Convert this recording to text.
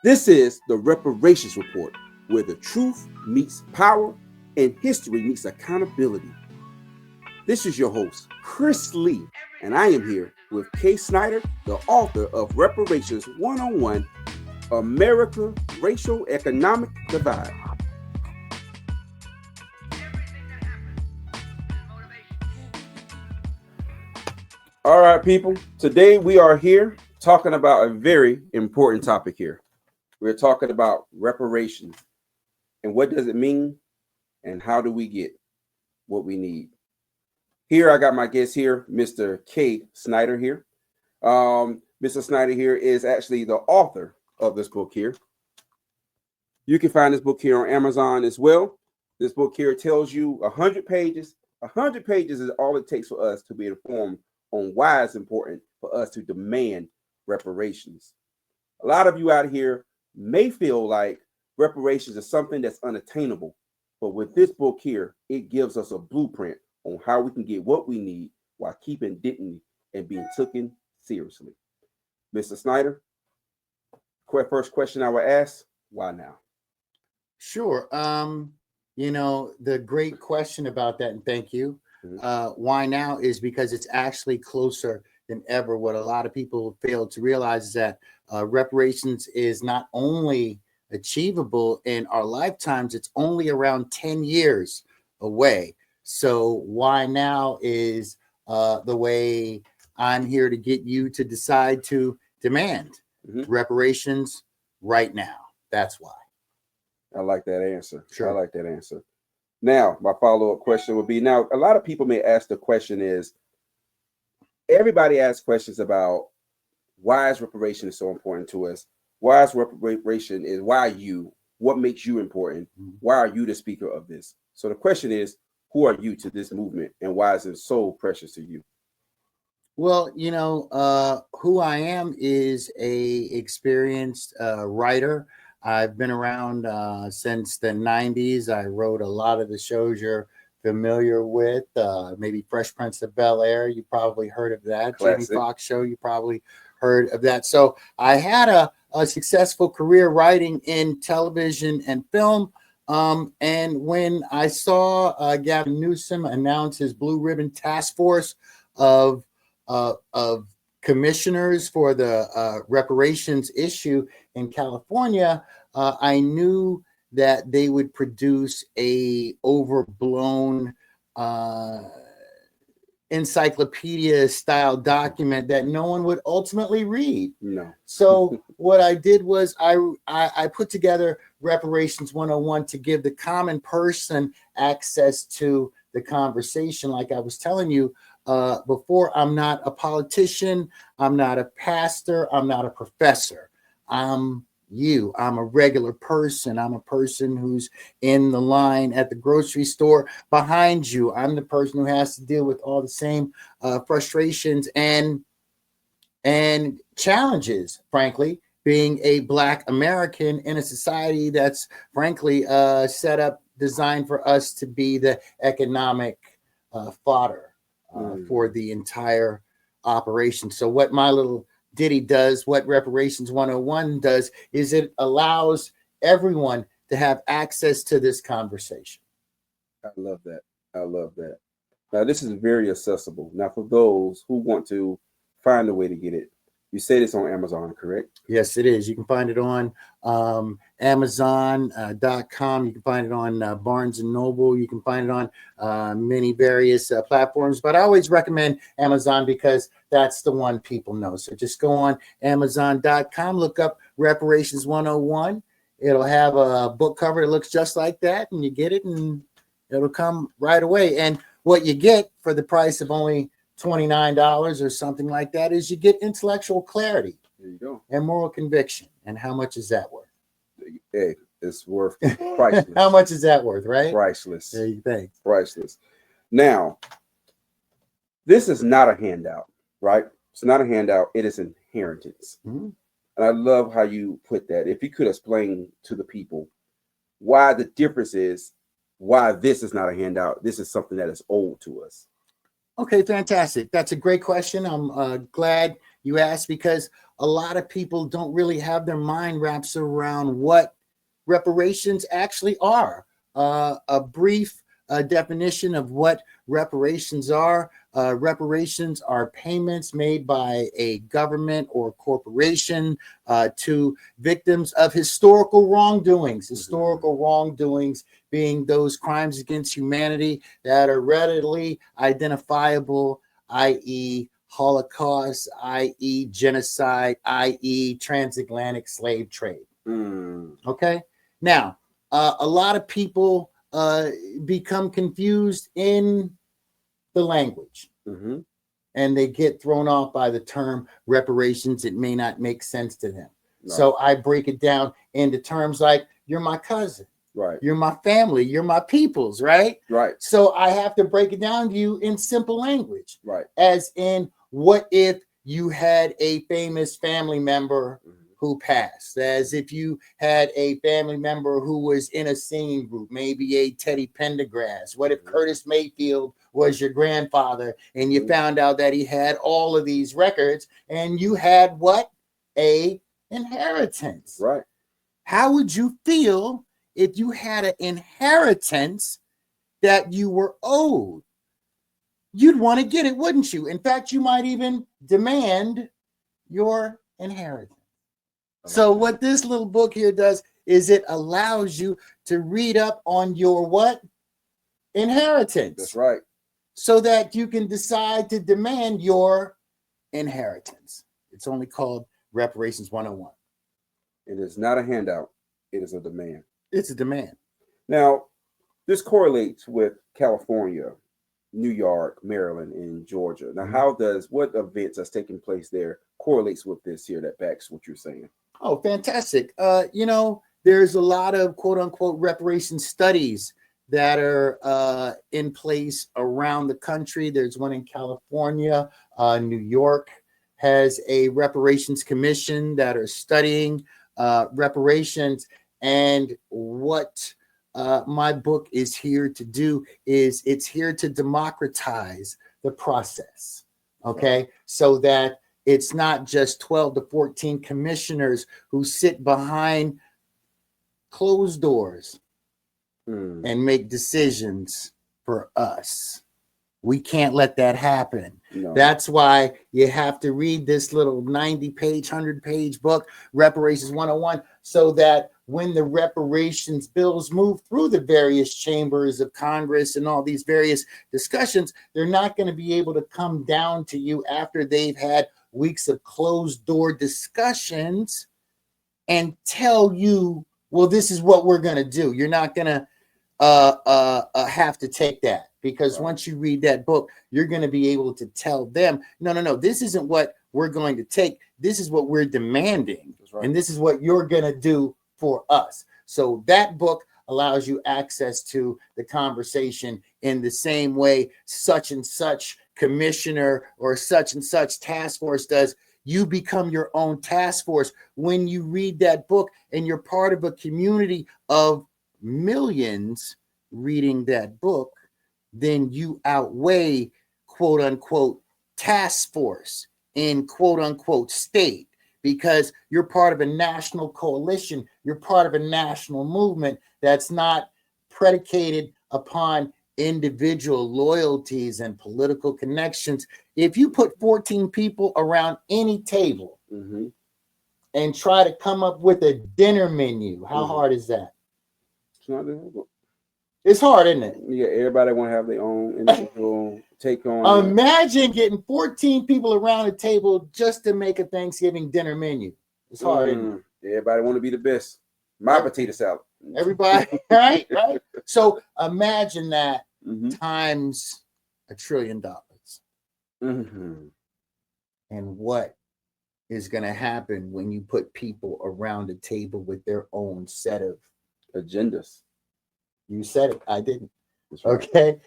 This is the Reparations Report, where the truth meets power and history meets accountability. This is your host, Chris Lee, and I am here with Kay Snyder, the author of Reparations 101, America Racial Economic Divide. All right, people. Today we are here talking about a very important topic here. We're talking about reparations and what does it mean and how do we get what we need. Here I got my guest here, Mr. Kay Snyder here. Mr. Snyder here is actually the author of this book here. You can find this book here on Amazon as well. This book here tells you 100 pages. 100 pages is all it takes for us to be informed on why it's important for us to demand reparations. A lot of you out here may feel like reparations is something that's unattainable, but with this book here, it gives us a blueprint on how we can get what we need while keeping dignity and being taken seriously. Mr. Snyder, first question I would ask, why now? Sure. The great question about that, and thank you. Why now is because it's actually closer than ever. What a lot of people fail to realize is that reparations is not only achievable in our lifetimes, it's only around 10 years away. So why now is the way I'm here to get you to decide to demand reparations right now. That's why. I like that answer. Sure. I like that answer. Now, my follow-up question would be, now, a lot of people may ask the question is, everybody asks questions about why is reparation so important to us? Why is reparation is why you? What makes you important? Why are you the speaker of this? So the question is, who are you to this movement and why is it so precious to you? Well, who I am is a experienced writer. I've been around since the 90s. I wrote a lot of the shows you're familiar with, maybe Fresh Prince of Bel-Air. You probably heard of that. Classic. Jamie Foxx show. You probably heard of that. So I had a successful career writing in television and film. And when I saw Gavin Newsom announce his Blue Ribbon Task Force of commissioners for the reparations issue in California, I knew that they would produce a overblown encyclopedia style document that no one would ultimately read. No. So what I did was I put together Reparations 101 to give the common person access to the conversation. Like I was telling you before, I'm not a politician. I'm not a pastor. I'm not a professor. I'm a regular person. I'm a person who's in the line at the grocery store behind you. I'm the person who has to deal with all the same frustrations and challenges, frankly, being a Black American in a society that's frankly set up, designed for us to be the economic fodder for the entire operation. So what my little ditty does, what Reparations 101 does, is it allows everyone to have access to this conversation. I love that. I love that. Now, this is very accessible. Now, for those who want to find a way to get it, you say it's on Amazon, correct? Yes, it is. You can find it on Amazon.com. You can find it on Barnes & Noble. You can find it on many various platforms. But I always recommend Amazon because that's the one people know. So just go on Amazon.com, look up Reparations 101. It'll have a book cover that looks just like that, and you get it, and it'll come right away. And what you get for the price of only $29 or something like that is you get intellectual clarity. There you go. And moral conviction. And how much is that worth? Hey, it's worth priceless. How much is that worth, right? Priceless. There you think. Priceless. Now, this is not a handout, right? It's not a handout. It is inheritance. And I love how you put that. If you could explain to the people why the difference is, why this is not a handout. This is something that is owed to us. Okay, fantastic. That's a great question. I'm glad You ask because a lot of people don't really have their mind wraps around what reparations actually are. A brief definition of what reparations are. Reparations are payments made by a government or corporation to victims of historical wrongdoings. Historical wrongdoings being those crimes against humanity that are readily identifiable, i.e., Holocaust, i.e., genocide, i.e., transatlantic slave trade. Okay. Now, a lot of people become confused in the language, and they get thrown off by the term reparations. It may not make sense to them. No. So I break it down into terms like, you're my cousin. Right. You're my family. You're my peoples. Right. Right. So I have to break it down to you in simple language. Right. As in, what if you had a famous family member who passed? As if you had a family member who was in a singing group, maybe a Teddy Pendergrass. What if Curtis Mayfield was your grandfather and you found out that he had all of these records and you had what? A inheritance. Right. How would you feel if you had an inheritance that you were owed? You'd want to get it, wouldn't you? In fact, you might even demand your inheritance. So what this little book here does is it allows you to read up on your what? Inheritance. That's right. So that you can decide to demand your inheritance. It's only called Reparations 101. It is not a handout. It is a demand. It's a demand. Now, this correlates with California, New York, Maryland, and Georgia. Now, what events that's taking place there correlates with this here that backs what you're saying? Oh, fantastic. There's a lot of quote unquote reparation studies that are in place around the country. There's one in California. New York has a reparations commission that are studying reparations. And what my book is here to do is it's here to democratize the process. Okay. So that it's not just 12 to 14 commissioners who sit behind closed doors and make decisions for us. We can't let that happen. No. That's why you have to read this little 90-page, 100-page book, Reparations 101, so that when the reparations bills move through the various chambers of Congress and all these various discussions, they're not going to be able to come down to you after they've had weeks of closed door discussions and tell you, well, this is what we're going to do. You're not going to have to take that, because once you read that book, you're going to be able to tell them, no, this isn't what we're going to take. This is what we're demanding. Right. And this is what you're going to do for us. So that book allows you access to the conversation in the same way such and such commissioner or such and such task force does. You become your own task force when you read that book, and you're part of a community of millions reading that book. Then you outweigh quote unquote task force in quote unquote state, because you're part of a national coalition. You're part of a national movement that's not predicated upon individual loyalties and political connections. If you put 14 people around any table and try to come up with a dinner menu, how hard is that? It's not difficult. It's hard, isn't it? Yeah, everybody want to have their own individual take on. Imagine getting 14 people around a table just to make a Thanksgiving dinner menu. It's hard, isn't it? Everybody want to be the best. My potato salad. Everybody, right? So imagine that times $1 trillion. And what is going to happen when you put people around a table with their own set of agendas? You said it. I didn't. Right. Okay.